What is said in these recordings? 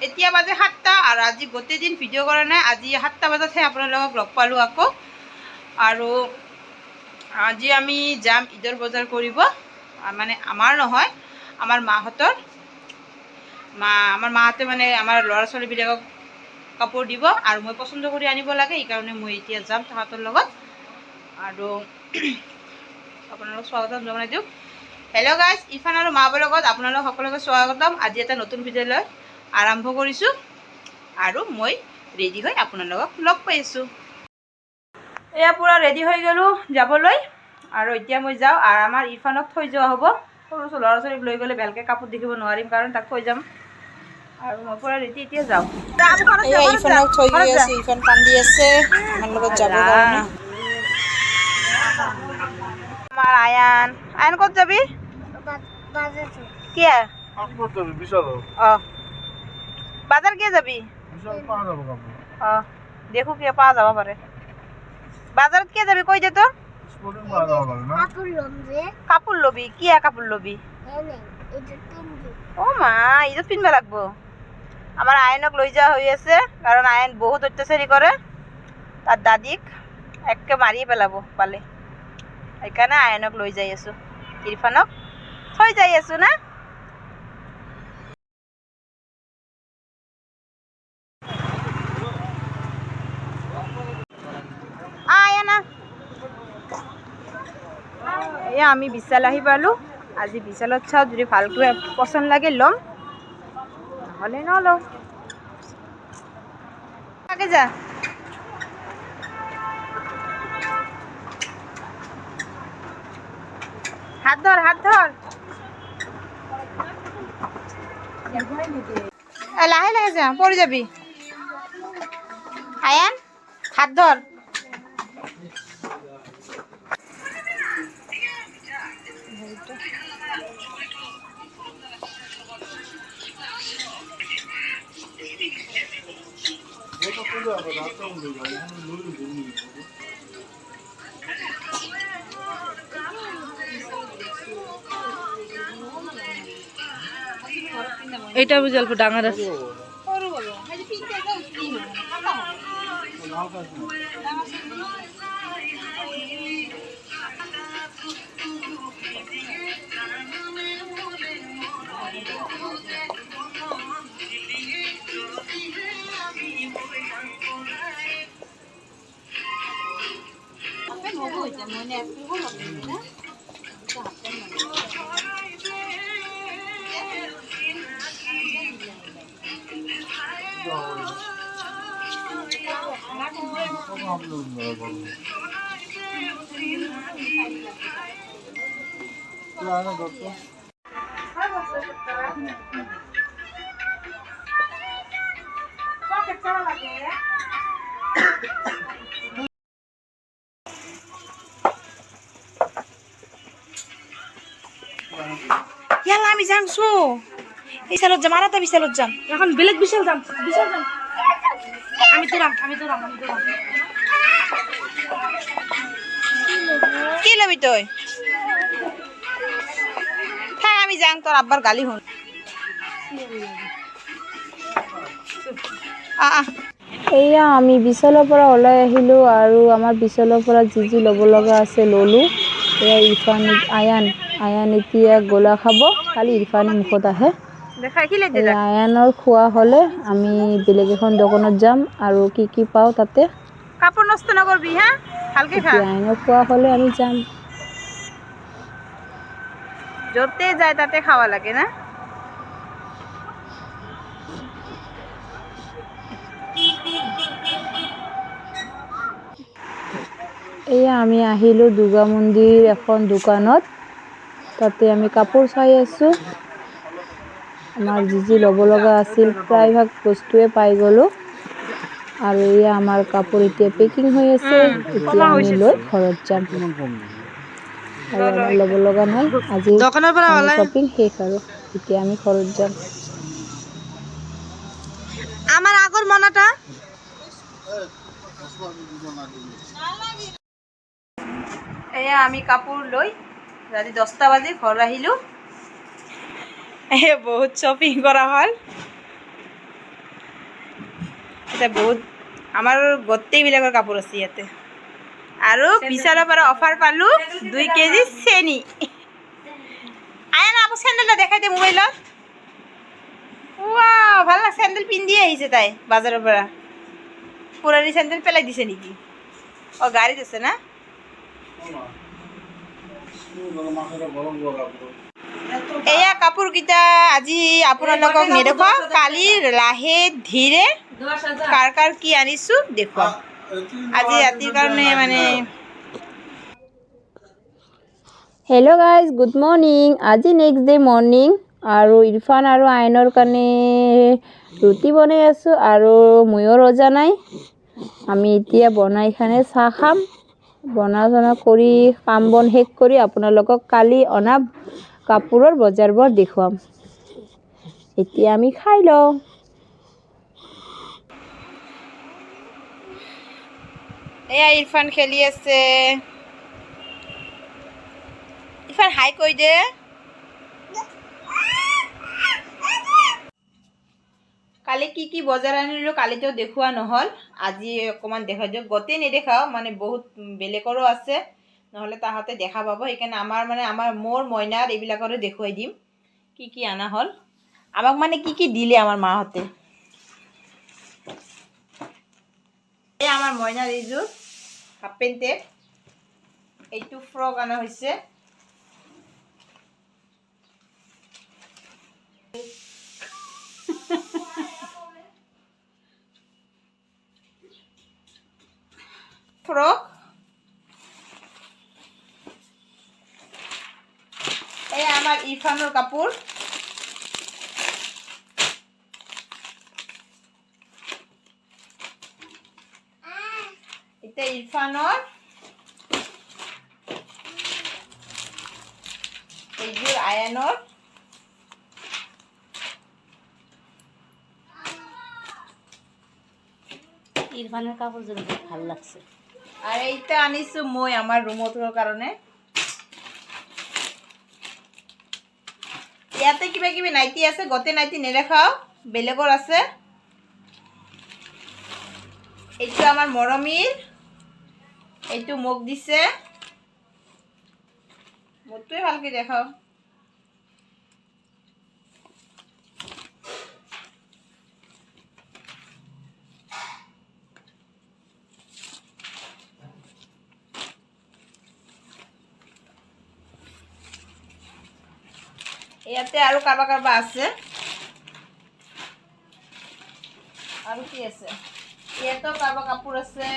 এতিয়া বাজে 7টা আৰু আজি গোটেই দিন ভিডিঅ' কৰা নাই। আজি 7টা বজাতহে আপোনালোকক লগ পালোঁ আকৌ। আৰু আজি আমি যাম ঈদৰ বজাৰ কৰিব, মানে আমাৰ নহয়, আমাৰ মাহঁতৰ। আমাৰ মাহঁতে মানে আমাৰ ল'ৰা ছোৱালীবিলাকক কাপোৰ দিব আৰু মই পচন্দ কৰি আনিব লাগে, সেইকাৰণে মই এতিয়া যাম তাহাঁতৰ লগত। আৰু আপোনালোকক স্বাগতম জনাই দিওঁ। হেল্ল' গাইজ, ইৰফান আৰু মা ব্লগত আপোনালোক সকলোকে স্বাগতম। আজি এটা নতুন ভিডিঅ' লৈ আৰম্ভ কৰিছোঁ আৰু মই ৰেডি হৈ আপোনালোকক লগ পাইছোঁ। এয়া পূৰা ৰেডি হৈ গ'লোঁ যাবলৈ, আৰু এতিয়া মই যাওঁ আৰু আমাৰ ইৰফানক থৈ যোৱা হ'ব। সৰু ল'ৰা ছোৱালীক লৈ গ'লে ভালকৈ কাপোৰ দেখিব নোৱাৰিম, কাৰণ তাক থৈ যাম। আৰু মই পূৰা ৰেডি এতিয়া যাওঁ। এয়া ইৰফানক থৈ গৈ আছে, ইৰফান কান্দি আছে আমাৰ লগত যাবৰ কাৰণে। আমাৰ আয়ান ক'ত যাবি? কিয়? বাজাৰ কিয় যাবি? দেখো কিয় পাৱা যাব পাৰে। বাজাৰত কিয় যাবি কৈ দে তো। কাপোৰ লবি? কিয় কাপোৰ লবি? অ মা, ঈদত পিন্ধিব লাগিব। আমাৰ আয়নক লৈ যোৱা হৈ আছে, কাৰণ আয়ন বহুত অত্যাচাৰী কৰে। তাৰ দাদীক একে মাৰি পেলাব পালে, সেইকাৰণে আয়নক লৈ যাই আছোঁ। ইৰফানক থৈ যাই আছোঁ না। এয়া আমি বিশাল আহি পালোঁ। আজি বিশালত চাওঁ, যদি ভালকৈ পচন্দ লাগে ল'ম, নহ'লে নলওঁ। আগে যা। হাত ধর, হাত ধর। লাহে লাহে যা, পড়ে যাবি। আয়ান হাত ধর। এইটা বুঝি অল্প ডাঙর আছে। ইয়ালা আমি যামছো, বিশালত যাম, আর একটা বিশালত যাম। এখন বেলেগ বিশাল যাম, বিশাল যাম। আমি তো রাম। কি লবি তুই? হ্যাঁ আমি যাম, তোর আব্বার গালি শুন। এয়া আমি বিশালৰ পৰা ওলাই আহিলোঁ, আৰু আমাৰ বিশালৰ পৰা যি যি ল'ব লগা আছে ল'লোঁ। এয়া ইৰফান, আয়ান এতিয়া গোলা খাব, খালি ইৰফানে মুখত আহে। এয়া আয়ানৰ খোৱা হ'লে আমি বেলেগ এখন দোকানত যাম আৰু কি পাওঁ তাতে। কাপোৰ নষ্ট নকৰবি হা, ভালকে খা। আয়ানৰ খোৱা হ'লে আমি যাম। য'তে যায় তাতে খাওয়া লাগে না। এয়া আমি আহিলোঁ দুৰ্গা মন্দিৰ এখন দোকানত, তাতে আমি কাপোৰ চাই আছোঁ। আমাৰ যি ল'ব লগা আছিল প্ৰায়ভাগ বস্তুৱে পাই গ'লোঁ। আৰু এয়া আমাৰ কাপোৰ এতিয়া পেকিং হৈ আছে, এতিয়া আমি লৈ ঘৰত যাম। আৰু আমাৰ ল'ব লগা নাই, আজি শ্বপিং শেষ, আৰু এতিয়া আমি ঘৰত যাম। আমাৰ আগৰ মনাটা এয়া আমি কাপোৰ লৈ ৰাতি 10টা বাজি ঘৰ আহিলোঁ। বহুত শ্বপিং কৰা হ'ল। আছে বহুত আমাৰ গোটেইবিলাকৰ কাপোৰ আছে ইয়াতে আৰু বিশালৰ পৰা অফাৰ পালোঁ 2 কেজি চেনি আয়া না আপু চেণ্ডেলটা দেখাই দে মোবাইলত ৱাও ভাল না চেণ্ডেল পিন্ধি আহিছে তাই বাজাৰৰ পৰা পুৰণি চেণ্ডেল পেলাই দিছে নেকি অঁ গাড়ীত আছে না এয়া কাপোৰকেইটা আজি আপোনালোকক নেদেখুৱাম কালি লাহে ধীৰে কাৰ কাৰ কি আনিছোঁ দেখুৱাম আজি ৰাতিৰ কাৰণে মানে হেল্ল' গাইজ গুড মৰ্ণিং আজি নেক্সট ডে মৰ্ণিং আৰু ইৰফান আৰু আইনৰ কাৰণে ৰুটি বনাই আছোঁ আৰু ময়ো ৰজা নাই আমি এতিয়া বনাই খানে চাহ খাম বনা চনা কৰি কাম বন শেষ কৰি আপোনালোকক কালি অনা কাপোৰৰ বজাৰবোৰ দেখুৱাম এতিয়া আমি খাই লওঁ এয়া ইৰফান খেলি আছে ইৰফান হাই কৈ দে কালি কি বজাৰ আনিলোঁ কালিতো দেখুওৱা নহ'ল আজি অকণমান দেখাই দিওঁ গোটেই নেদেখাওঁ মানে বহুত বেলেগৰো আছে নহ'লে তাহাঁতে দেখা পাব সেইকাৰণে মোৰ মইনাৰ এইবিলাকৰো দেখুৱাই দিম কি অনা হ'ল আমাক মানে কি দিলে আমাৰ মাহঁতে এই আমাৰ মইনাৰ এইযোৰ হাফ পেণ্টেড এইটো ফ্ৰক অনা হৈছে ফ্ৰক এই আমাৰ ইৰফানৰ কাপোৰ এতিয়া ইৰফানৰ এইযোৰ আয়ানৰ ইৰফানেৰ কাপড় ভাল লাগছে আৰু এইটা আনিছোঁ মই আমাৰ ৰুমটোৰ কাৰণে ইয়াতে কিবা নাইটি আছে গোটেই নাইটি নেদেখাওঁ বেলেগৰ আছে এইটো আমাৰ মৰমীৰ এইটো মোক দিছে মোৰটোৱে ভালকৈ দেখাওঁ ইয়াতে আৰু কাৰোবাৰ আছে আৰু কি আছে ইয়াতেও কাৰোবাৰ কাপোৰ আছে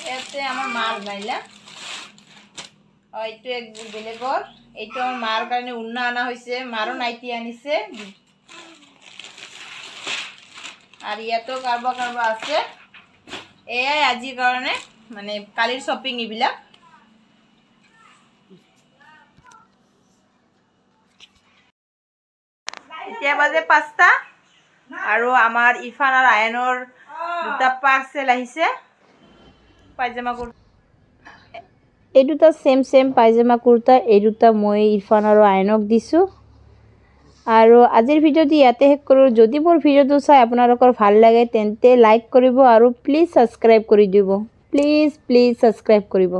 ইয়াতে আমাৰ মাৰ নাইলা এইটো একযোৰ বেলেগৰ এইটো আমাৰ মাৰ কাৰণে উন্না অনা হৈছে মাৰো নাইটি আনিছে আৰু ইয়াতেও কাৰোবাৰ আছে এয়াই আজিৰ কাৰণে মানে কালিৰ শ্বপিং এইবিলাক এতিয়া বাজে 5টা আৰু আমাৰ ইৰফান আৰু আয়নৰ দুটা পাৰ্চেল আহিছে পায়জামা কুৰ্তা এই দুটা সেম পায়জামা কুৰ্তা এই দুটা মই ইৰফান আৰু আইনক দিছোঁ আৰু আজিৰ ভিডিঅ'টো ইয়াতে শেষ কৰোঁ যদি মোৰ ভিডিঅ'টো চাই আপোনালোকৰ ভাল লাগে তেন্তে লাইক কৰিব আৰু প্লিজ ছাবস্ক্ৰাইব কৰি দিব প্লিজ ছাবস্ক্ৰাইব কৰিব